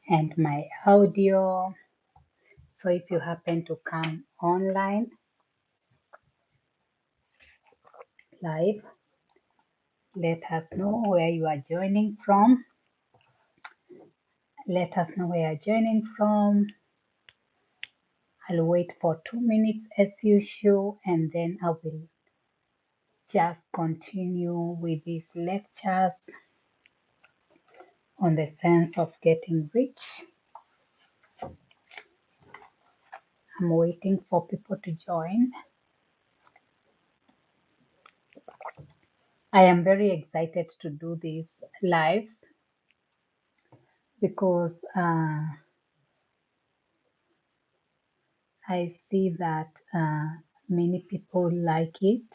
and my audio. So if you happen to come online live, let us know where you are joining from. Let us know where you're joining from. I'll wait for 2 minutes as usual, and then I will just continue with these lectures on the sense of getting rich. I'm waiting for people to join. I am very excited to do these lives because I see that many people like it.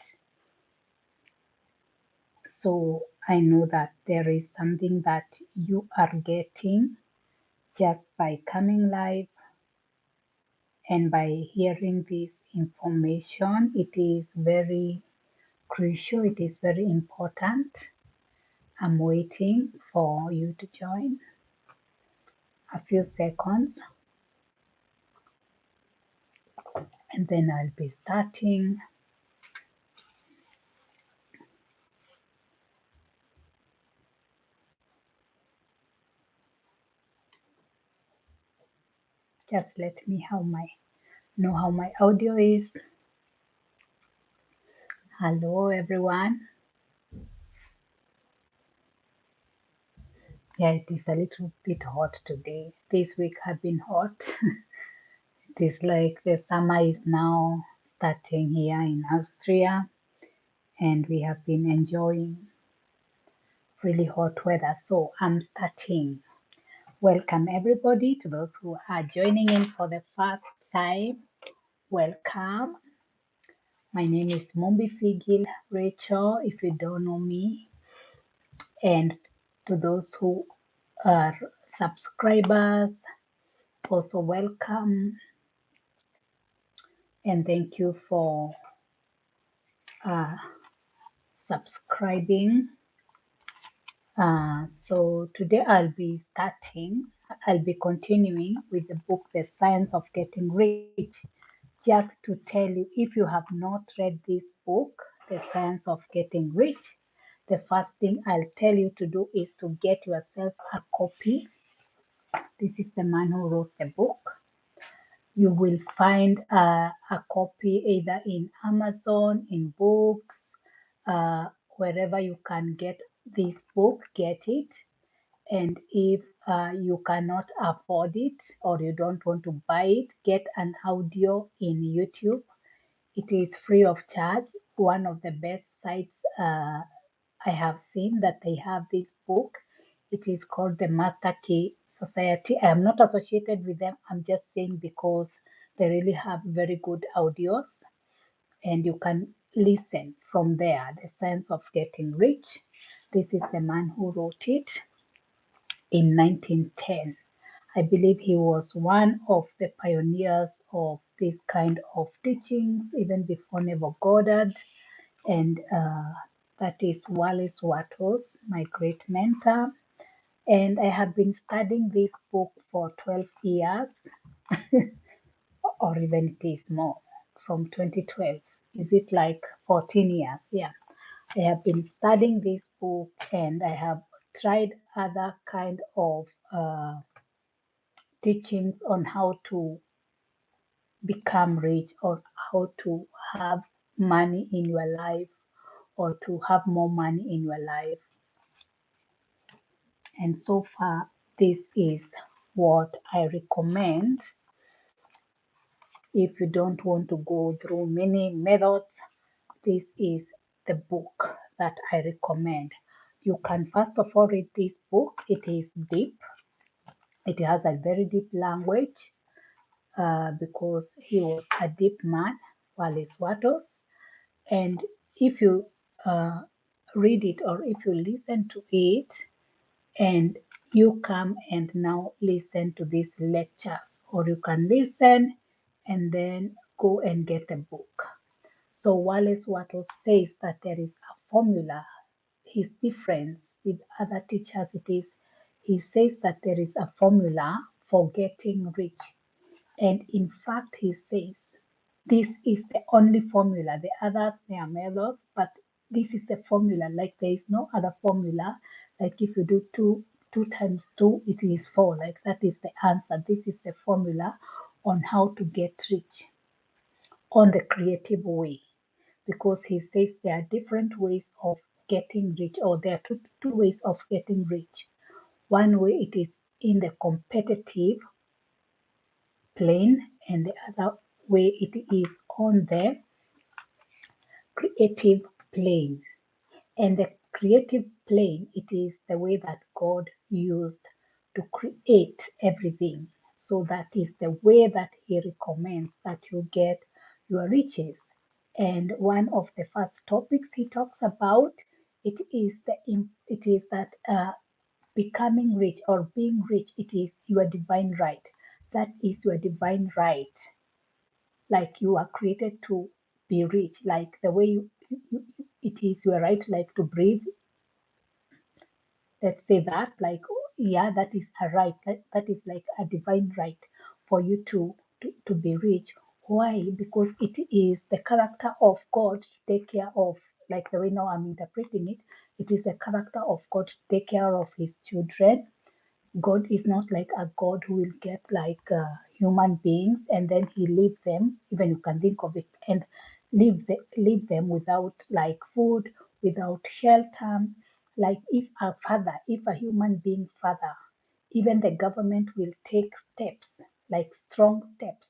So I know that there is something that you are getting just by coming live and by hearing this information. It is very crucial, it is very important. I'm waiting for you to join. A few seconds and then I'll be starting. Just let me know how my audio is. Hello everyone. Yeah, it is a little bit hot today. This week have been hot. It is like the summer is now starting here in Austria, and we have been enjoying really hot weather. So I'm starting. Welcome everybody. To those who are joining in for the first time, welcome. My name is Mumbi Figil Rachel, if you don't know me. And to those who are subscribers, also welcome. And thank you for uh, subscribing. So today I'll be continuing with the book, The Science of Getting Rich. Just to tell you, if you have not read this book, The Science of Getting Rich, the first thing I'll tell you to do is to get yourself a copy. This is the man who wrote the book. You will find a copy either in Amazon, in books, wherever you can get this book, get it. And if you cannot afford it or you don't want to buy it, get an audio in YouTube. It is free of charge. One of the best sites I have seen that they have this book. It is called the Master Key Society. I am not associated with them. I'm just saying because they really have very good audios and you can listen from there. The Science of Getting Rich. This is the man who wrote it in 1910. I believe he was one of the pioneers of this kind of teachings, even before Neville Goddard. And that is Wallace Wattles, my great mentor. And I have been studying this book for 12 years, or even it is more, from 2012. Is it like 14 years? Yeah. I have been studying this book and I have tried other kind of teachings on how to become rich or how to have money in your life or to have more money in your life. And so far, this is what I recommend. If you don't want to go through many methods, this is the book that I recommend. You can first of all read this book. It is deep. It has a very deep language because he was a deep man, Wallace Wattles. And if you uh, read it or if you listen to it and you come and now listen to these lectures, or you can listen and then go and get a book. So Wallace Wattles says that there is a formula. His difference with other teachers it is He says that there is a formula for getting rich. And in fact, he says this is the only formula. The others, they are methods, but this is the formula. Like there is no other formula. Like if you do two times two, it is four. Like that is the answer. This is the formula on how to get rich on the creative way. Because he says there are different ways of getting rich, or there are two ways of getting rich. One way it is in the competitive plane, and the other way it is on the creative plane. And the creative plane, it is the way that God used to create everything. So that is the way that He recommends that you get your riches. And one of the first topics He talks about, it is that becoming rich or being rich, it is your divine right. That is your divine right. Like you are created to be rich, like the way it is your right, like to breathe. Let's say that, like, yeah, that is a right. That is like a divine right for you to be rich. Why? Because it is the character of God to take care of, like the way now I'm interpreting it, it is the character of God to take care of His children. God is not like a God who will get like human beings and then He leave them, even you can think of it, and leave them without like food, without shelter. Like if a human being father, even the government will take steps, like strong steps,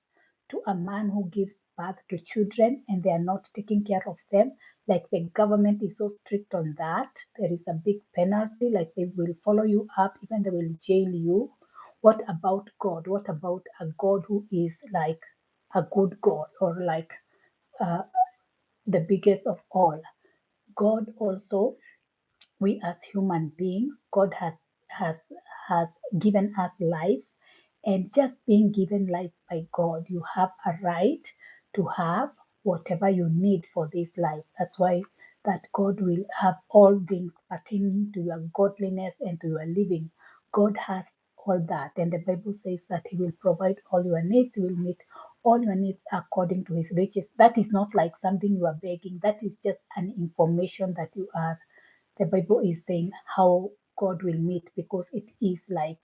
to a man who gives birth to children and they are not taking care of them. Like the government is so strict on that. There is a big penalty, like they will follow you up, even they will jail you. What about God? What about a God who is like a good God, or like uh, the biggest of all? God also, we as human beings, God has has given us life, and just being given life by God, you have a right to have whatever you need for this life. That's why that God will have all things pertaining to your godliness and to your living. God has all that, and the Bible says that He will provide all your needs. He will meet all your needs according to His riches. That is not like something you are begging. That is just an information that you are. The Bible is saying how God will meet, because it is like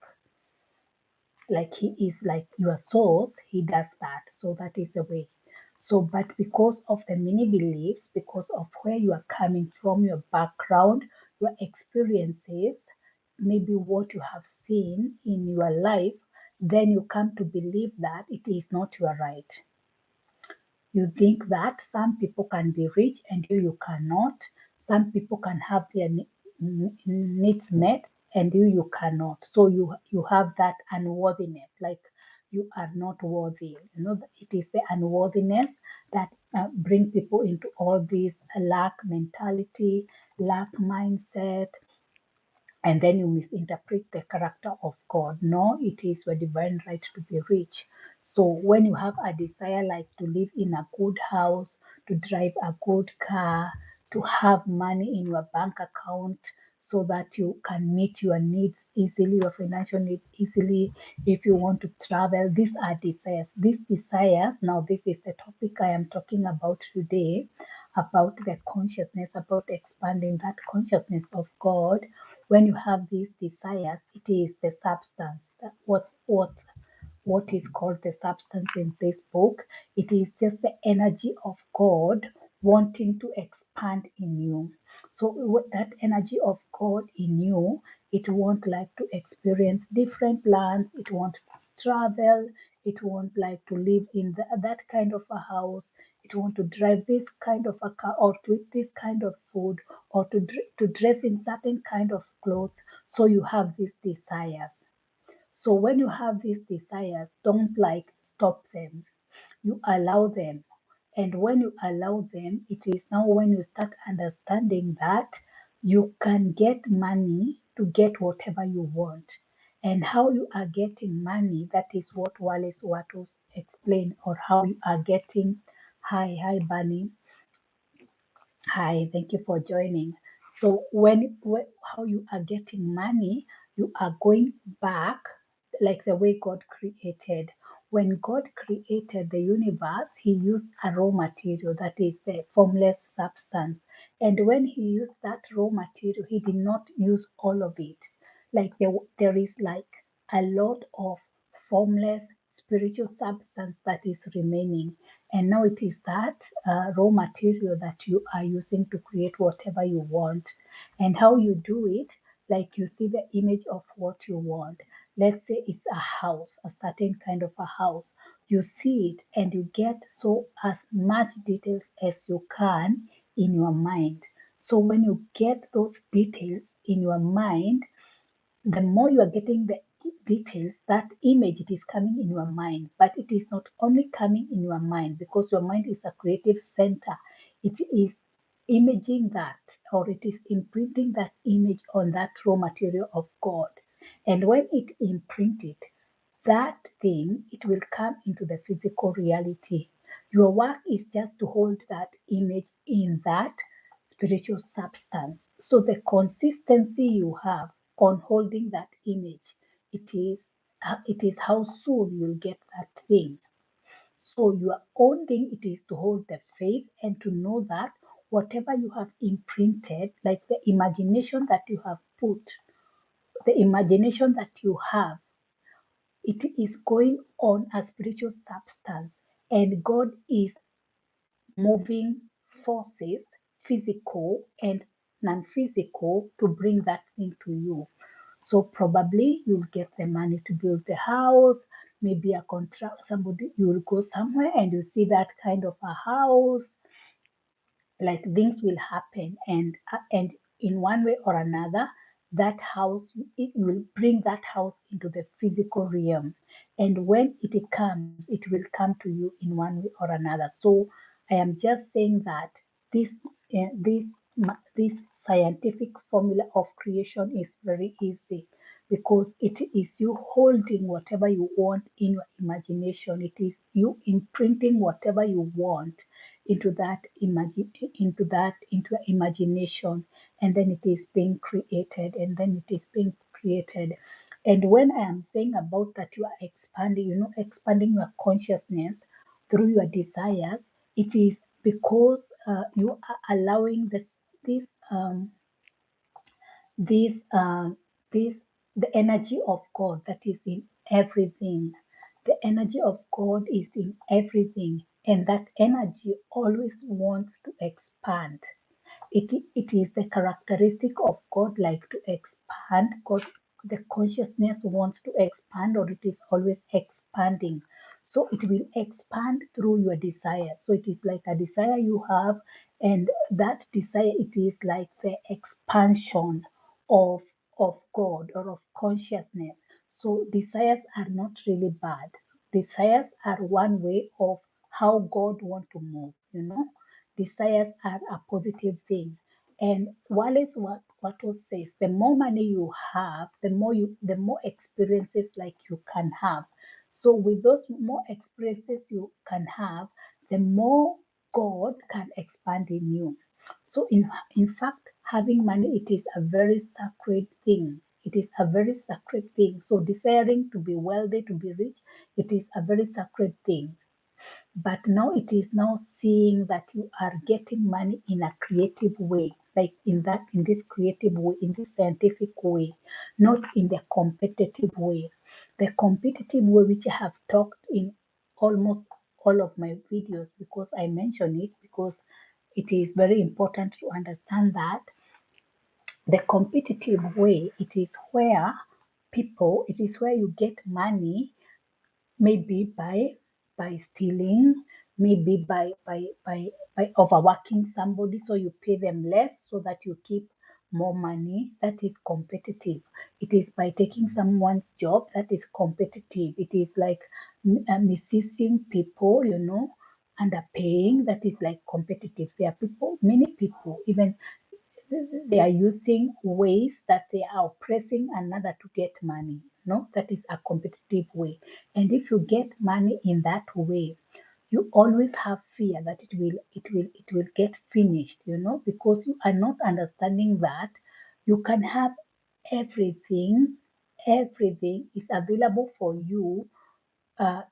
He is like your source. He does that. So that is the way. So but because of the many beliefs, because of where you are coming from, your background, your experiences, maybe what you have seen in your life, then you come to believe that it is not your right. You think that some people can be rich and you cannot. Some people can have their needs met and you cannot. So you have that unworthiness, like you are not worthy. You know, it is the unworthiness that bring people into all this lack mentality, lack mindset, and then you misinterpret the character of God. No, it is your divine right to be rich. So when you have a desire like to live in a good house, to drive a good car, to have money in your bank account so that you can meet your needs easily, your financial needs easily, if you want to travel, these are desires. These desires, now this is the topic I am talking about today, about the consciousness, about expanding that consciousness of God. When you have these desires, it is the substance. What is called the substance in this book? It is just the energy of God wanting to expand in you. So that energy of God in you, it won't like to experience different lands. It won't travel. It won't like to live in that kind of a house. It want to drive this kind of a car, or to eat this kind of food, or to dress in certain kind of clothes. So you have these desires. So when you have these desires, don't like stop them. You allow them. And when you allow them, it is now when you start understanding that you can get money to get whatever you want. And how you are getting money, that is what Wallace Wattles explained, or how you are getting. Hi, Bunny. Hi, thank you for joining. So how you are getting money, you are going back like the way God created. When God created the universe, He used a raw material, that is the formless substance. And when He used that raw material, He did not use all of it. Like there is like a lot of formless spiritual substance that is remaining. And now it is that raw material that you are using to create whatever you want. And how you do it, like you see the image of what you want. Let's say it's a house, a certain kind of a house. You see it and you get so as much details as you can in your mind. So when you get those details in your mind, the more you are getting the details, that image, it is coming in your mind. But it is not only coming in your mind, because your mind is a creative center. It is imaging that, or it is imprinting that image on that raw material of God. And when it imprinted, that thing, it will come into the physical reality. Your work is just to hold that image in that spiritual substance. So the consistency you have on holding that image, it is how soon you'll get that thing. So your own thing, it is to hold the faith and to know that whatever you have imprinted, like the imagination that you have put, the imagination that you have, it is going on a spiritual substance, and God is moving forces, physical and non physical, to bring that thing to you. So probably you'll get the money to build the house, maybe a contract, somebody, you will go somewhere and you see that kind of a house, like things will happen, and in one way or another, that house, it will bring that house into the physical realm. And when it comes, it will come to you in one way or another. So I am just saying that this this scientific formula of creation is very easy, because it is you holding whatever you want in your imagination. It is you imprinting whatever you want into that into imagination, and then it is being created, and then it is being created. And when I am saying about that, you are expanding, expanding your consciousness through your desires, it is because you are allowing this um, this this the energy of God that is in everything. The energy of God is in everything, and that energy always wants to expand. It is the characteristic of God, like to expand. God, the consciousness wants to expand, or it is always expanding. So it will expand through your desire. So it is like a desire you have, and that desire, it is like the expansion of God, or of consciousness. So desires are not really bad. Desires are one way of how God wants to move. Desires are a positive thing. And Wallace Watto says, the more money you have, the more experiences like you can have. So with those more experiences you can have, the more God can expand in you. So in fact, having money, it is a very sacred thing. It is a very sacred thing. So desiring to be wealthy, to be rich, it is a very sacred thing. But now it is now seeing that you are getting money in a creative way, like in this creative way, in this scientific way, not in the competitive way. The competitive way, which I have talked in almost all of my videos, because I mention it, because it is very important to understand that the competitive way, it is where you get money, maybe by stealing, maybe by overworking somebody, so you pay them less so that you keep more money. That is competitive. It is by taking someone's job. That is competitive. It is like misusing people, underpaying. That is like competitive. There are people, many people, even they are using ways that they are oppressing another to get money. No, that is a competitive way. And if you get money in that way, you always have fear that it will get finished, because you are not understanding that you can have everything everything is available for you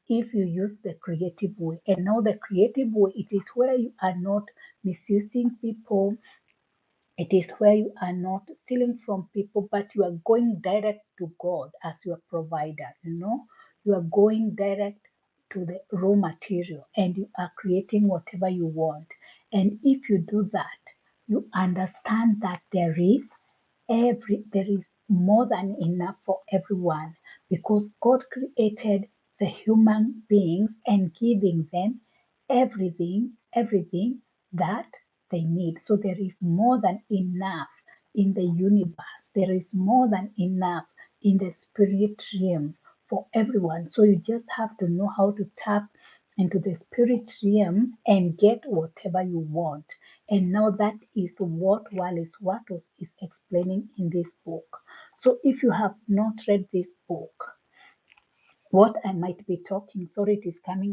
if you use the creative way. And now the creative way, it is where you are not misusing people, it is where you are not stealing from people, but you are going direct to God as your provider. You are going direct to the raw material and you are creating whatever you want. And if you do that, you understand that there is more than enough for everyone because God created the human beings and giving them everything that they need. So there is more than enough in the universe. There is more than enough in the spirit realm for everyone. So you just have to know how to tap into the spirit realm and get whatever you want. And now that is what Wallace Wattos is explaining in this book. So if you have not read this book, what I might be talking, sorry, it is coming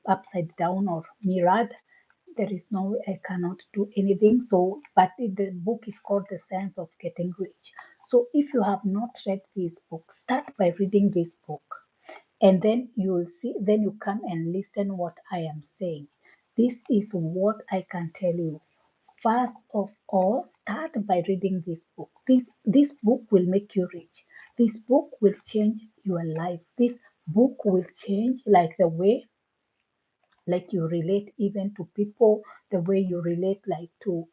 upside down or mirrored. There is no way I cannot do anything. So, but the book is called The Science of Getting Rich. So if you have not read this book, start by reading this book and then you will see, then you come and listen what I am saying. This is what I can tell you. First of all, start by reading this book. This book will make you rich. This book will change your life. This book will change like the way like you relate even to people, the way you relate like to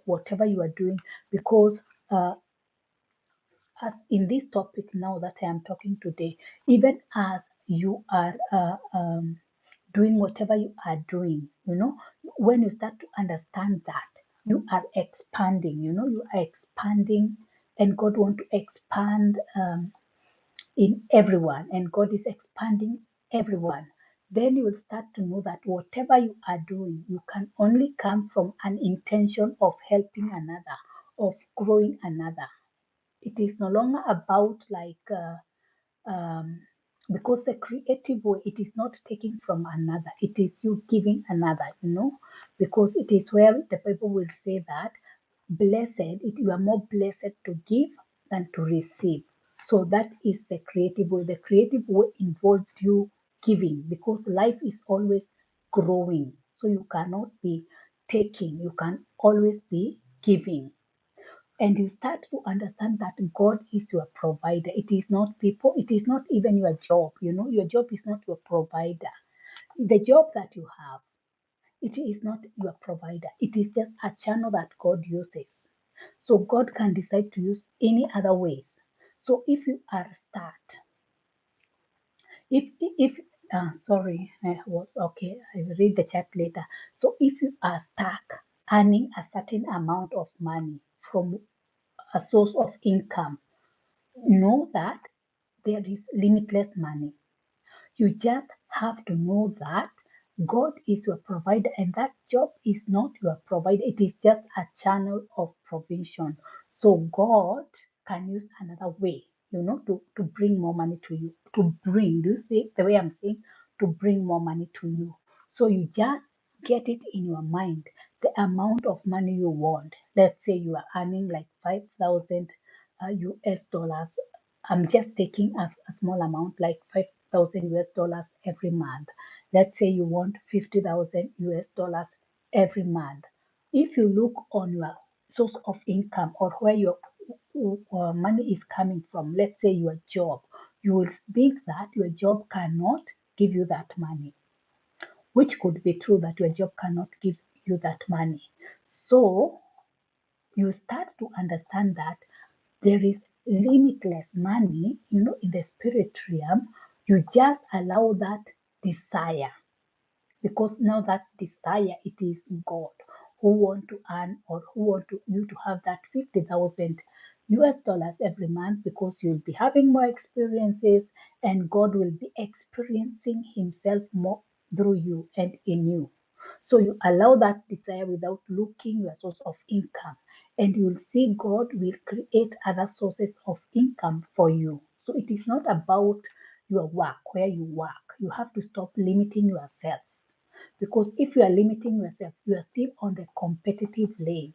whatever you are doing. Because uh, as in this topic now that I am talking today, even as you are doing whatever you are doing, when you start to understand that you are expanding, you are expanding, and God want to expand in everyone, and God is expanding everyone. Then you will start to know that whatever you are doing, you can only come from an intention of helping another, of growing another. It is no longer about um, because the creative way, it is not taking from another, it is you giving another, because it is where the Bible will say that you are more blessed to give than to receive. So that is the creative way. The creative way involves you giving because life is always growing. So you cannot be taking, you can always be giving. And you start to understand that God is your provider. It is not people, it is not even your job. Your job is not your provider. The job that you have, it is not your provider. It is just a channel that God uses. So God can decide to use any other ways. So if you are start, if sorry, I was okay. I will read the chat later. So if you are stuck earning a certain amount of money from a source of income, know that there is limitless money. You just have to know that God is your provider and that job is not your provider. It is just a channel of provision. So God can use another way, to bring more money to you. Do you see the way I'm saying? To bring more money to you. So you just get it in your mind, the amount of money you want. Let's say you are earning like 5,000 US dollars. I'm just taking a small amount like 5,000 US dollars every month. Let's say you want 50,000 US dollars every month. If you look on your source of income or where your money is coming from, let's say your job, you will think that your job cannot give you that money, which could be true that your job cannot give you that money. So you start to understand that there is limitless money, in the spirit realm. You just allow that desire because now that desire, it is God who want to earn or who want you to have that 50,000 US dollars every month because you'll be having more experiences and God will be experiencing himself more through you and in you. So you allow that desire without looking your source of income and you'll see God will create other sources of income for you. So it is not about your work, where you work. You have to stop limiting yourself because if you are limiting yourself, you are still on the competitive lane.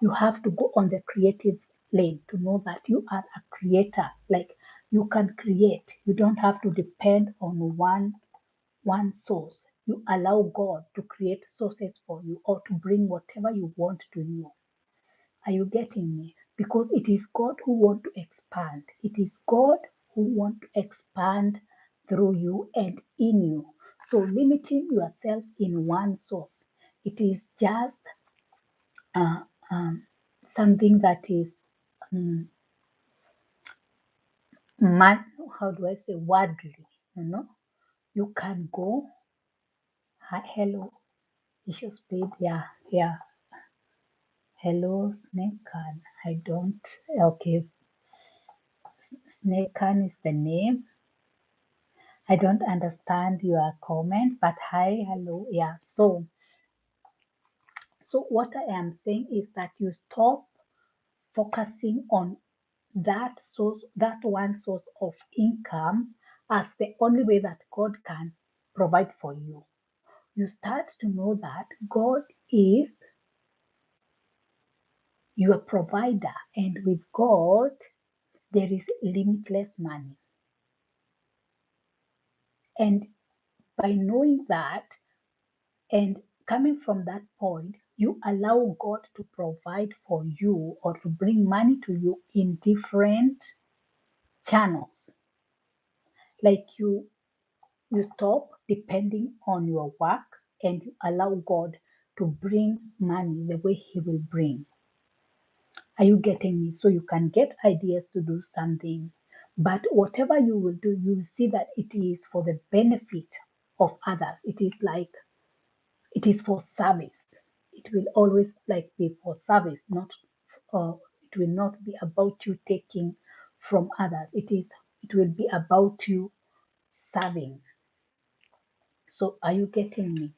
You have to go on the creative lane to know that you are a creator. Like You can create. You don't have to depend on one source. You allow God to create sources for you or to bring whatever you want to you. Are you getting me? Because it is God who want to expand. It is God who want to expand through you and in you. So limiting yourself in one source, it is just uh, um, something that is um, man, how do I say worldly, you know? You can go, hi, hello, issue speed, yeah, yeah, hello, snake can. I don't, okay, snake can is the name. I don't understand your comment, but hi, hello, yeah. So what I am saying is that you stop focusing on that source, that one source of income as the only way that God can provide for you. You start to know that God is your provider, and with God, there is limitless money. And by knowing that and coming from that point, you allow God to provide for you or to bring money to you in different channels. Like you stop depending on your work and you allow God to bring money the way He will bring. Are you getting me? So you can get ideas to do something, but whatever you will do, you will see that it is for the benefit of others. It is like it is for service. It will always like be for service, not it will not be about you taking from others. It will be about you serving. So are you getting me?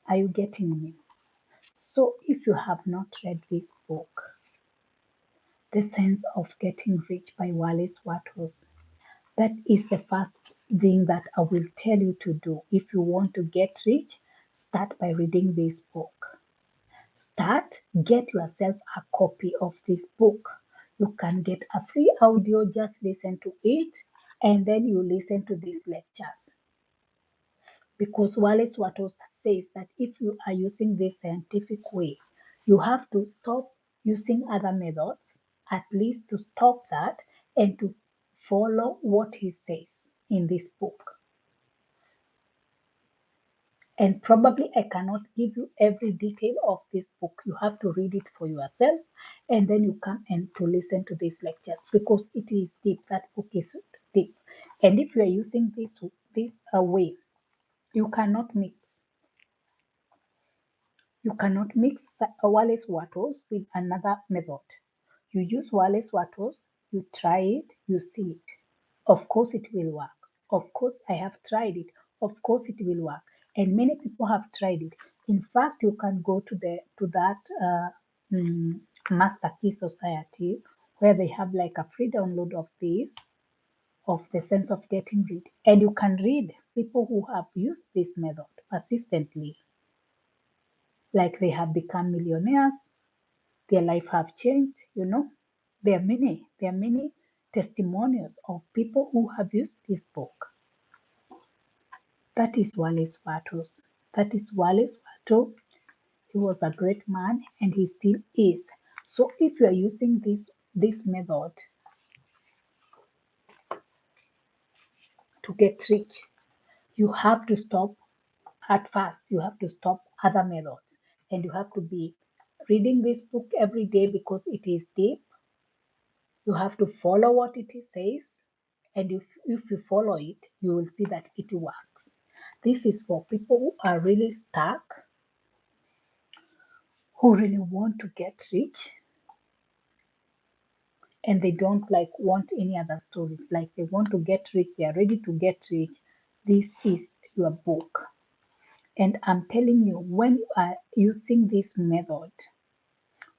Are you getting me? So if you have not read this book, The Sense of Getting Rich by Wallace Wattles, that is the first thing that I will tell you to do. If you want to get rich, start by reading this book. Start, get yourself a copy of this book. You can get a free audio, just listen to it, and then you listen to these lectures. Because Wallace Wattles says that if you are using this scientific way, you have to stop using other methods, at least to stop that and to follow what he says in this book. And probably I cannot give you every detail of this book. You have to read it for yourself and then you come and to listen to these lectures because it is deep. That book is deep. And if you are using this way, you cannot mix. You cannot mix Wallace Wattles with another method. You use Wallace Wattles, you try it, you see it. Of course, it will work. Of course, I have tried it. Of course, it will work. And many people have tried it. In fact, you can go to that Master Key Society where they have like a free download of this, of the sense of getting rich, and you can read people who have used this method persistently, like they have become millionaires, their life have changed. There are many testimonials of people who have used this book. That is Wallace Wattles. That is Wallace Wattles. He was a great man and he still is. So if you are using this method to get rich, you have to stop at first. You have to stop other methods and you have to be reading this book every day because it is deep. You have to follow what it says, and if you follow it, you will see that it works. This is for people who are really stuck, who really want to get rich, and they don't like want any other stories. Like they want to get rich, they are ready to get rich. This is your book. And I'm telling you, when you are using this method,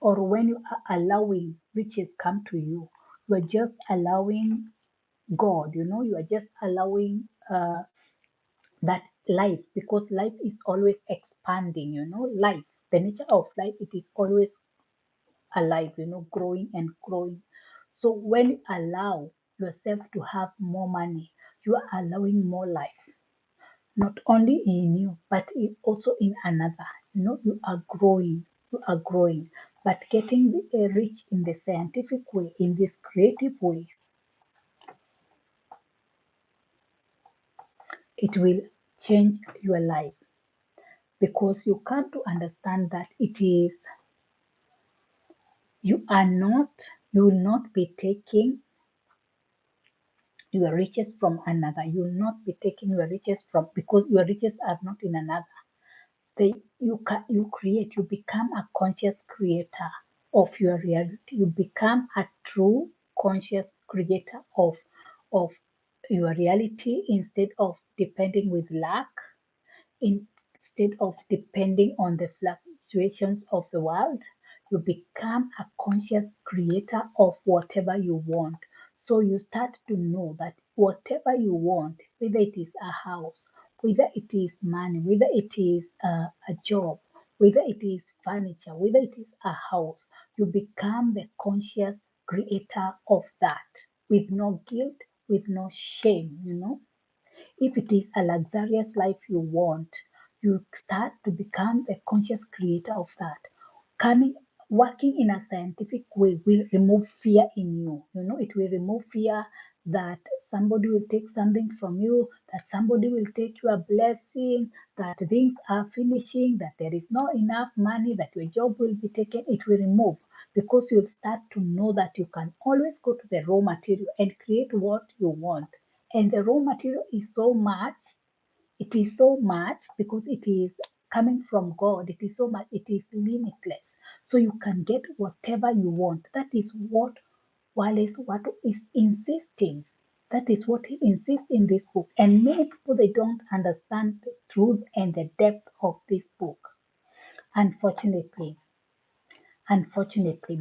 or when you are allowing riches come to you, you are just allowing God, you are just allowing that life, because life is always expanding, life, the nature of life, it is always alive, growing and growing. So when you allow yourself to have more money. You are allowing more life, not only in you, but also in another. You are growing, you are growing. But getting rich in the scientific way, in this creative way, it will change your life because you come to understand that it is, you are not, you will not be taking your riches from another. You will not be taking your riches from, because your riches are not in another. You create, you become a conscious creator of your reality. You become a true conscious creator of your reality instead of depending with luck, instead of depending on the fluctuations of the world. You become a conscious creator of whatever you want. So you start to know that whatever you want, whether it is a house, whether it is money, whether it is a job, whether it is furniture, whether it is a house, you become the conscious creator of that with no guilt, with no shame. If it is a luxurious life you want, you start to become a conscious creator of that. Coming, working in a scientific way will remove fear in you. It will remove fear that somebody will take something from you, that somebody will take your blessing, that things are finishing, that there is not enough money, that your job will be taken. It will remove because you'll start to know that you can always go to the raw material and create what you want. And the raw material is so much, it is so much because it is coming from God. It is so much, it is limitless. So you can get whatever you want. That is what Wallace Watto is insisting. That is what he insists in this book. And many people, they don't understand the truth and the depth of this book. Unfortunately,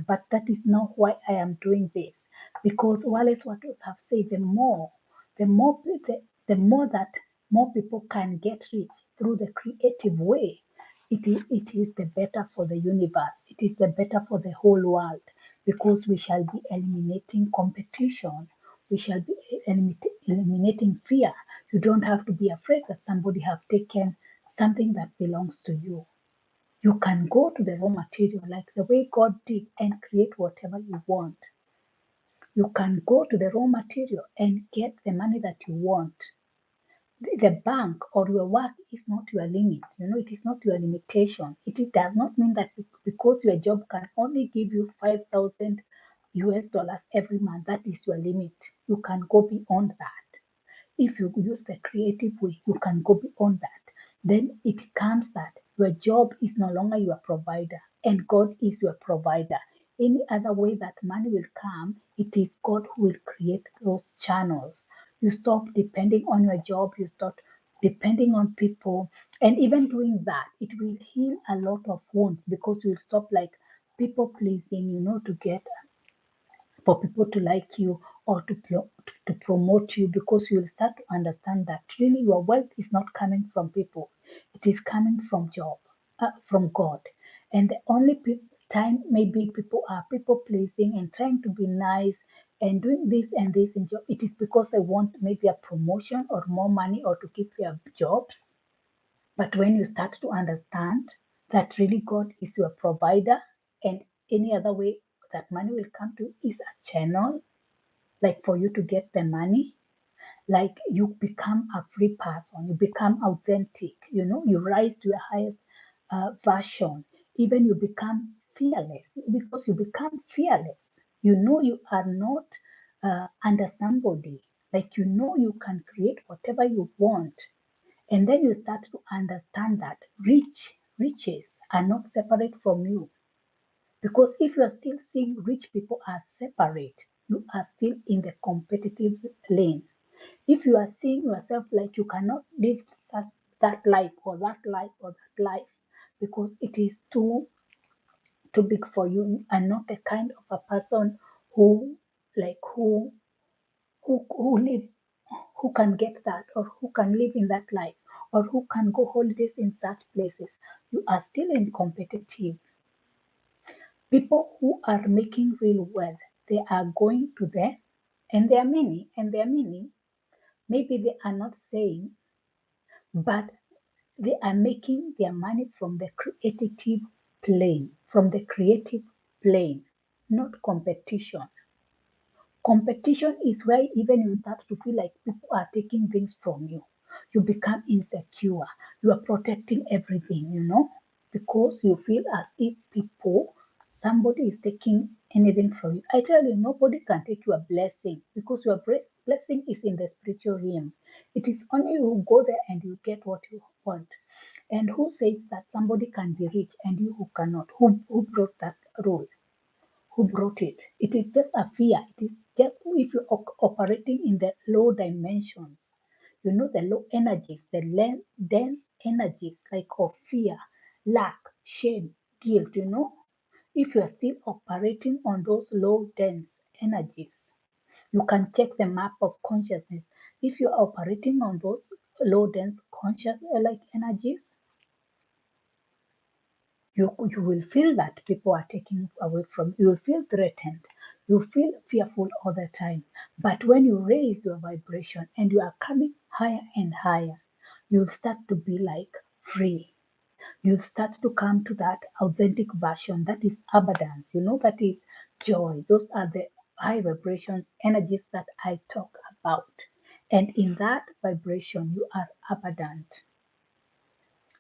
but that is not why I am doing this. Because Wallace Wattos have said the more that more people can get rich through the creative way, it is the better for the universe. It is the better for the whole world because we shall be eliminating competition. We shall be eliminating fear. You don't have to be afraid that somebody have taken something that belongs to you. You can go to the raw material like the way God did and create whatever you want. You can go to the raw material and get the money that you want. The bank or your work is not your limit. It is not your limitation. It does not mean that because your job can only give you 5,000 US dollars every month, that is your limit. You can go beyond that. If you use the creative way, you can go beyond that. Then it comes that your job is no longer your provider and God is your provider. Any other way that money will come, it is God who will create those channels. You stop depending on your job, you stop depending on people, and even doing that, it will heal a lot of wounds because you will stop like people pleasing, to get for people to like you or to promote you because you will start to understand that really your wealth is not coming from people, it is coming from God. And the only time maybe people are people pleasing and trying to be nice and doing this and this in job, it is because they want maybe a promotion or more money or to keep their jobs. But when you start to understand that really God is your provider and any other way that money will come to is a channel, like for you to get the money, like you become a free person, you become authentic, you rise to a higher version, even you become fearless because you become fearless. You are not under somebody, like you can create whatever you want and then you start to understand that riches are not separate from you. Because if you are still seeing rich people as separate, you are still in the competitive lane. If you are seeing yourself like you cannot live that life or that life or that life because it is too big for you, you are not the kind of a person who like who live who can get that or who can live in that life or who can go holidays in such places, you are still in competitive. People who are making real wealth, they are going to the And there are many, maybe they are not saying, but they are making their money from the creative plane, not competition. Competition is where even you start to feel like people are taking things from you. You become insecure. You are protecting everything, because you feel as if somebody is taking anything from you. I tell you, nobody can take your blessing because your blessing is in the spiritual realm. It is only you who go there and you get what you want. And who says that somebody can be rich and you who cannot? Who brought that rule? Who brought it? It is just a fear. It is just if you're operating in the low dimensions, the low energies, the dense energies like of fear, lack, shame, guilt, if you are still operating on those low dense energies, you can check the map of consciousness. If you're operating on those low dense conscious like energies, you will feel that people are taking away from you. You will feel threatened. You feel fearful all the time. But when you raise your vibration and you are coming higher and higher, you'll start to be like free. You start to come to that authentic version that is abundance, that is joy. Those are the high vibrations, energies that I talk about. And in that vibration, you are abundant.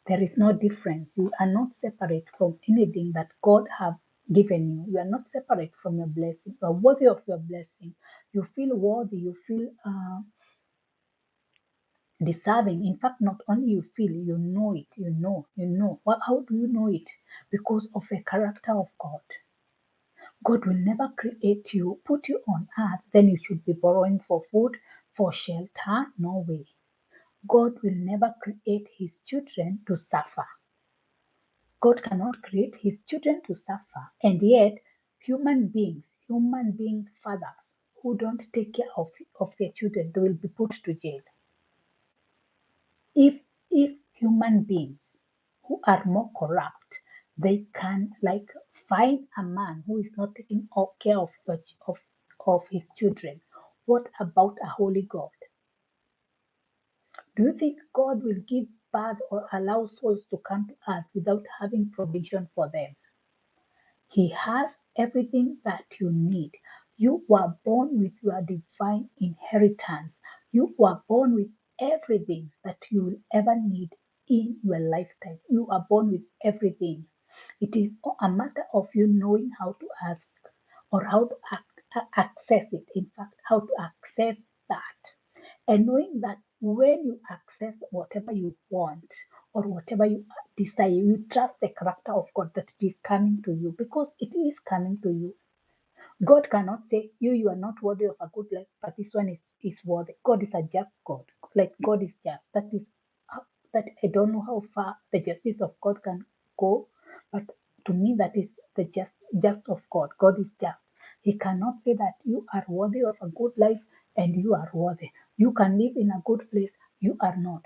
There is no difference. You are not separate from anything that God have given you. You are not separate from your blessing. You are worthy of your blessing. You feel worthy. You feel deserving. In fact, not only you feel, you know it. You know. How do you know it? Because of the character of God. God will never create you, put you on earth, then you should be borrowing for food, for shelter. No way. God will never create his children to suffer. God cannot create his children to suffer, and yet human beings, fathers who don't take care of their children, they will be put to jail. If human beings who are more corrupt, they can like find a man who is not taking care of his children, what about a holy God? Do you think God will give birth or allow souls to come to earth without having provision for them? He has everything that you need. You were born with your divine inheritance. You were born with everything that you will ever need in your lifetime. You are born with everything. It is a matter of you knowing how to ask or how to access it. In fact, how to access that. And knowing that when you access whatever you want or whatever you desire, you trust the character of God that it is coming to you because it is coming to you. God cannot say, you are not worthy of a good life, but this one is worthy. God is a just God. Like God is just. That I don't know how far the justice of God can go, but to me that is the just of God. God is just. He cannot say that you are worthy of a good life and you are worthy. You can live in a good place, you are not.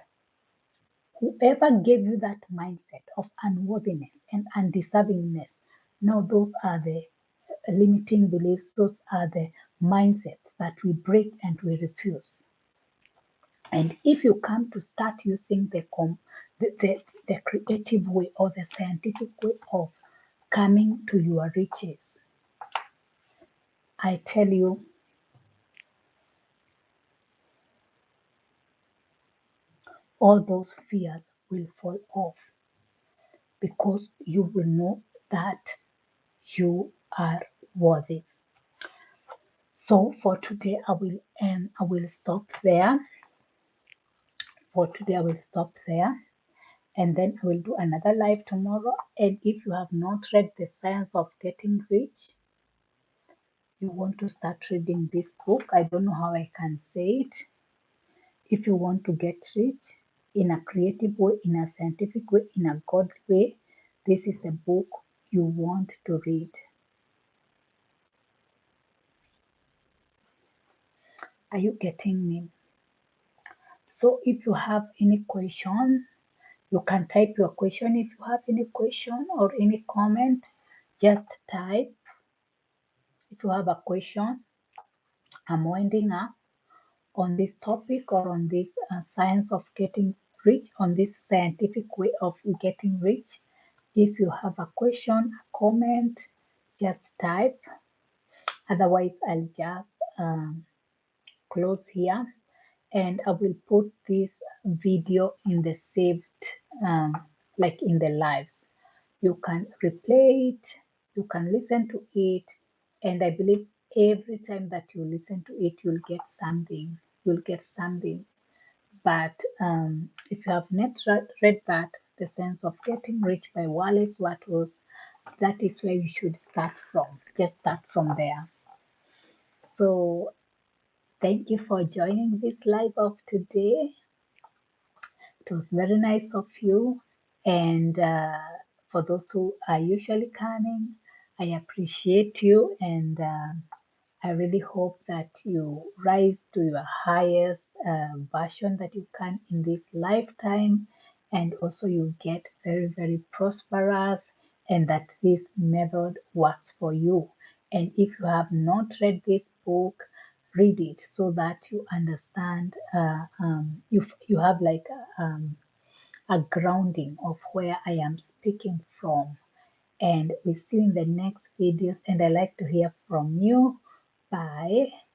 Whoever gave you that mindset of unworthiness and undeservingness, now those are the limiting beliefs, those are the mindsets that we break and we refuse. And if you come to start using the creative way or the scientific way of coming to your riches, I tell you, all those fears will fall off because you will know that you are worthy. So for today, I will stop there. For today, I will stop there, and then I will do another live tomorrow. And if you have not read The Science of Getting Rich, you want to start reading this book. I don't know how I can say it. If you want to get rich in a creative way, in a scientific way, in a God way, this is a book you want to read. Are you getting me? So if you have any question, you can type your question. If you have any question or any comment, just type. If you have a question, I'm winding up on this topic or on this science of getting rich, on this scientific way of getting rich. If you have a question, a comment, just type. Otherwise, I'll just close here and I will put this video in the saved, um, like in the lives. You can replay it, you can listen to it, and I believe every time that you listen to it, you'll get something. You'll get something. But if you have not read that, The Sense of Getting Rich by Wallace Wattles, that is where you should start from. Just start from there. So thank you for joining this live of today. It was very nice of you. And for those who are usually coming, I appreciate you. And I really hope that you rise to your highest version that you can in this lifetime. And also, you get very, very prosperous, and that this method works for you. And if you have not read this book, read it so that you understand. You have like a grounding of where I am speaking from. And we see you in the next videos. And I like to hear from you. Bye.